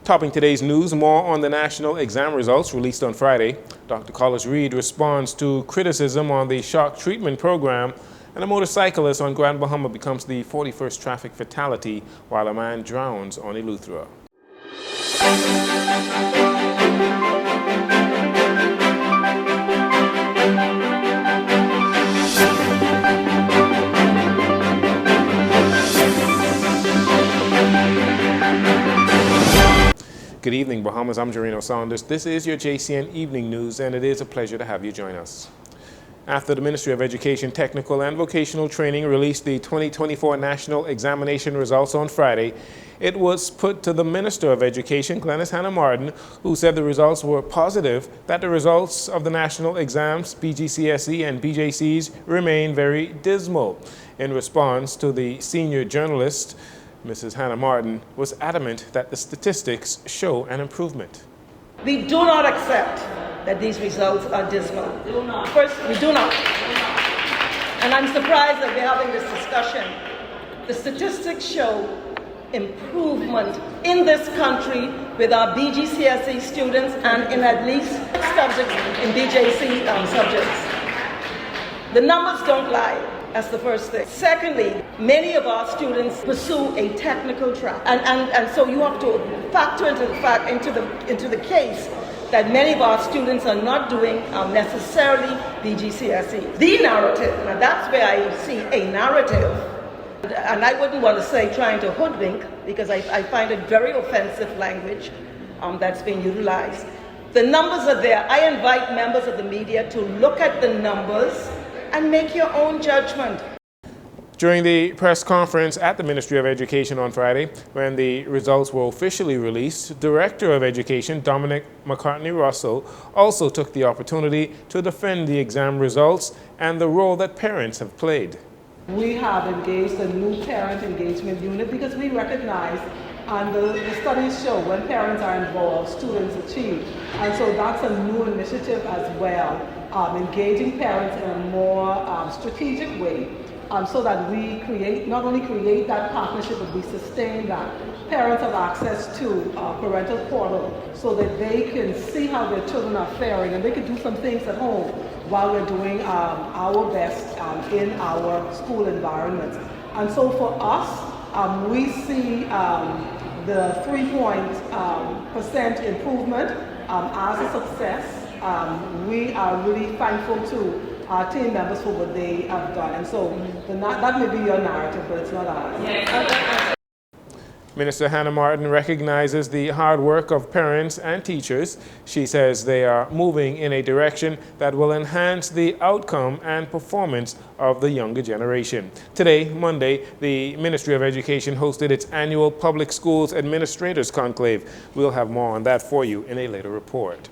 Topping today's news, more on the national exam results released on Friday. Dr. Carlos Reed responds to criticism on the shock treatment program, and a motorcyclist on Grand Bahama becomes the 41st traffic fatality while a man drowns on Eleuthera. Good evening, Bahamas. I'm Jarino Saunders. This is your JCN Evening News, and it is a pleasure to have you join us. After the Ministry of Education Technical and Vocational Training released the 2024 National Examination results on Friday, it was put to the Minister of Education, Glenys Hannah Martin, who said the results were positive, that the results of the national exams, BGCSE and BJCs, remain very dismal. In response to the senior journalist, Mrs. Hannah Martin was adamant that the statistics show an improvement. We do not accept that these results are dismal. First, we do not. And I'm surprised that we're having this discussion. The statistics show improvement in this country with our BGCSE students and in at least subjects in BJC subjects. The numbers don't lie. That's the first thing. Secondly, many of our students pursue a technical track. And so you have to factor into the case that many of our students are not doing necessarily BGCSE. The narrative, now that's where I see a narrative, and I wouldn't want to say trying to hoodwink, because I find it very offensive language that's being utilized. The numbers are there. I invite members of the media to look at the numbers and make your own judgment. During the press conference at the Ministry of Education on Friday, when the results were officially released, Director of Education Dominic McCartney-Russell also took the opportunity to defend the exam results and the role that parents have played. We have engaged a new parent engagement unit because we recognize, and the studies show, when parents are involved, students achieve. And so that's a new initiative as well, engaging parents in a more strategic way, so that we not only create that partnership, but we sustain that. Parents have access to parental portal so that they can see how their children are faring, and they can do some things at home while we're doing our best in our school environments. And so for us, we see the 3% improvement as a success. We are really thankful to our team members for what they have done. And so that may be your narrative, but it's not ours. Minister Hannah Martin recognizes the hard work of parents and teachers. She says they are moving in a direction that will enhance the outcome and performance of the younger generation. Today, Monday, the Ministry of Education hosted its annual Public Schools Administrators Conclave. We'll have more on that for you in a later report.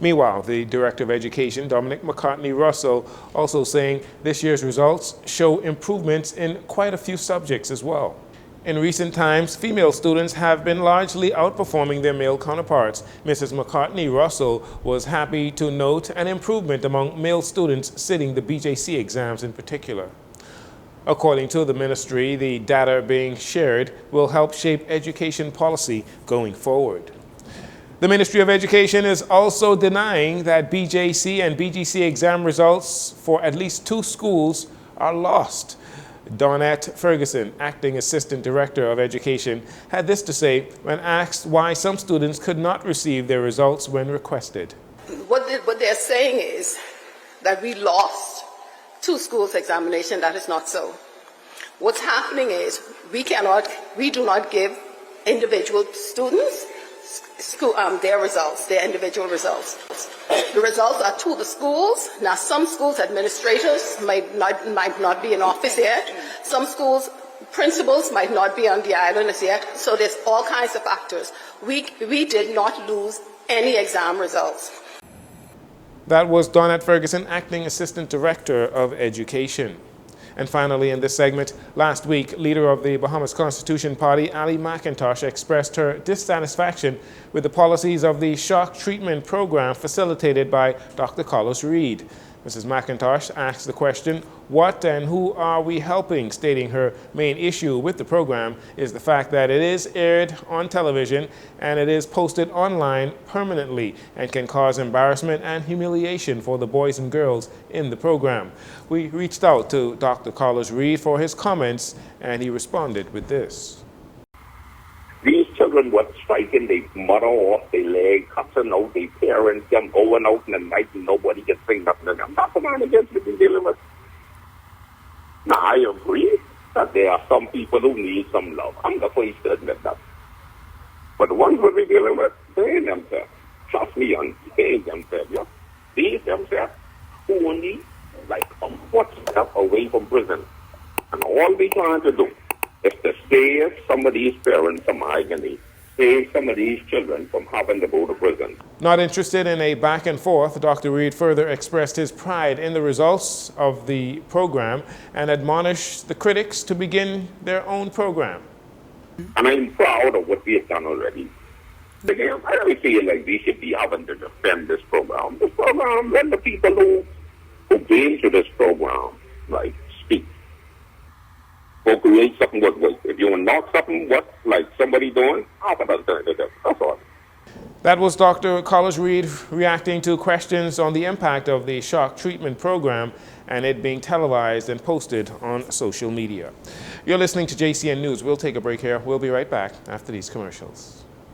Meanwhile, the Director of Education, Dominic McCartney-Russell, also saying this year's results show improvements in quite a few subjects as well. In recent times, female students have been largely outperforming their male counterparts. Mrs. McCartney-Russell was happy to note an improvement among male students sitting the BJC exams in particular. According to the ministry, the data being shared will help shape education policy going forward. The Ministry of Education is also denying that BJC and BGC exam results for at least 2 schools are lost. Donette Ferguson, Acting Assistant Director of Education, had this to say when asked why some students could not receive their results when requested. What they're saying is that we lost 2 schools' examination. That is not so. What's happening is we do not give individual students their results, their individual results. The results are to the schools. Now, some schools' administrators might not be in office yet. Some schools' principals might not be on the island as yet. So there's all kinds of factors. We did not lose any exam results. That was Donette Ferguson, Acting Assistant Director of Education. And finally, in this segment, last week, leader of the Bahamas Constitution Party, Ali McIntosh, expressed her dissatisfaction with the policies of the shock treatment program facilitated by Dr. Carlos Reed. Mrs. McIntosh asked the question, what and who are we helping, stating her main issue with the program is the fact that it is aired on television and it is posted online permanently and can cause embarrassment and humiliation for the boys and girls in the program. We reached out to Dr. Carlos Reed for his comments, and he responded with this. These children were striking their mother off their leg, cussing out their parents, them going out in the night and nobody can say nothing to them. That's the man against what we're dealing with. Now, I agree that there are some people who need some love. I'm the first to admit that. But the ones that we're dealing with, they ain't themselves. Trust me, they ain't themselves. Yeah? These themselves who only like a footstep away from prison. And all we trying to do is to save some of these parents from agony, save some of these children from having to go to prison. Not interested in a back and forth, Dr. Reed further expressed his pride in the results of the program and admonished the critics to begin their own program. And I'm proud of what we have done already. Again, I don't feel like we should be having to defend this program. This program, let the people who came to this program, like, speak. Or create something what works. If you want to knock something what like somebody doing, have an alternative. That's all. That was Dr. Carlos Reed reacting to questions on the impact of the shock treatment program and it being televised and posted on social media. You're listening to JCN News. We'll take a break here. We'll be right back after these commercials.